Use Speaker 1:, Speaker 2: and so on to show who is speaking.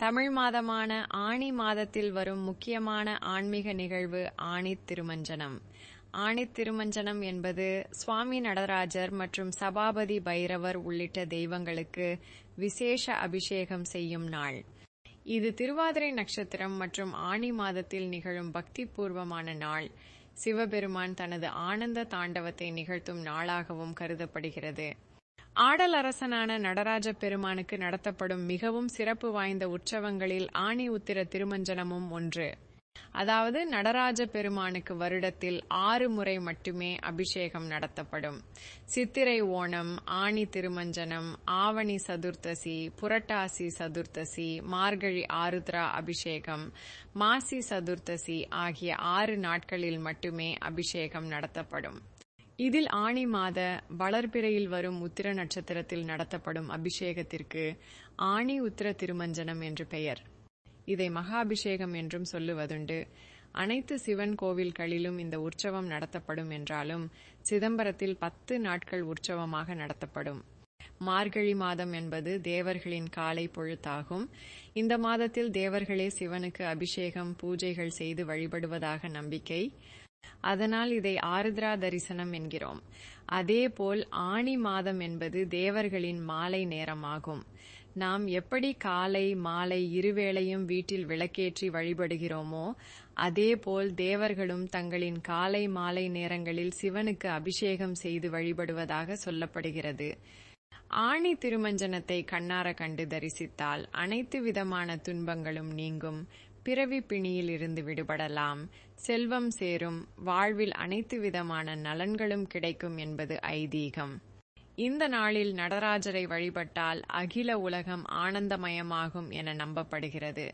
Speaker 1: தமிழ் மாதமான ஆனி மாதத்தில் வரும் முக்கியமான ஆன்மீக நிகழ்வு ஆணித் திருமஞ்சனம். ஆணித் திருமஞ்சனம் என்பது சுவாமி நடராஜர் மற்றும் சபாபதி பைரவர் உள்ளிட்ட தெய்வங்களுக்கு விசேஷ அபிஷேகம் செய்யும் நாள். இது திருவாதிரை நட்சத்திரம் மற்றும் ஆனி மாதத்தில் நிகழும் பக்தி பூர்வமான நாள். சிவபெருமான் தனது ஆனந்த தாண்டவத்தை நிகழ்த்தும் நாளாகவும் கருதப்படுகிறது. ஆடல் அரசனான நடராஜ பெருமானுக்கு நடத்தப்படும் மிகவும் சிறப்பு வாய்ந்த உற்சவங்களில் ஆனி உத்திர திருமஞ்சனமும் ஒன்று. அதாவது நடராஜ பெருமானுக்கு வருடத்தில் 6 முறை மட்டுமே அபிஷேகம் நடத்தப்படும். சித்திரை ஓணம், ஆனி திருமஞ்சனம், ஆவணி சதுர்த்தசி, புரட்டாசி சதுர்த்தசி, மார்கழி ஆருத்ரா அபிஷேகம், மாசி சதுர்த்தசி ஆகிய 6 நாட்களில் மட்டுமே அபிஷேகம் நடத்தப்படும். இதில் ஆனி மாத வளர்பிறையில் வரும் உத்திர நட்சத்திரத்தில் நடத்தப்படும் அபிஷேகத்திற்கு ஆனி உத்திர திருமஞ்சனம் என்று பெயர். இதை மகாபிஷேகம் என்றும் சொல்லுவதுண்டு. அனைத்து சிவன் கோவில்களிலும் இந்த உற்சவம் நடத்தப்படும் என்றாலும் சிதம்பரத்தில் 10 நாட்கள் உற்சவமாக நடத்தப்படும். மார்கழி மாதம் என்பது தேவர்களின் காலை பொழுதாகும். இந்த மாதத்தில் தேவர்களே சிவனுக்கு அபிஷேகம் பூஜைகள் செய்து வழிபடுவதாக நம்பிக்கை. அதனால் இதை ஆருத்ரா தரிசனம் என்கிறோம். அதேபோல் ஆனி மாதம் என்பது தேவர்களின் மாலை நேரமாகும். நாம் எப்படி காலை மாலை இருவேளையும் வீட்டில் விளக்கேற்றி வழிபடுகிறோமோ அதேபோல் தேவர்களும் தங்களின் காலை மாலை நேரங்களில் சிவனுக்கு அபிஷேகம் செய்து வழிபடுவதாக சொல்லப்படுகிறது. ஆனி திருமஞ்சனத்தை கண்ணார கண்டு தரிசித்தால் அனைத்து விதமான துன்பங்களும் நீங்கும், பிறவி பிணியில் இருந்து விடுபடலாம், செல்வம் சேரும், வாழ்வில் அனைத்து விதமான நலன்களும் கிடைக்கும் என்பது ஐதீகம். இந்த நாளில் நடராஜரை வழிபட்டால் அகில உலகம் ஆனந்தமயமாகும் என நம்பப்படுகிறது.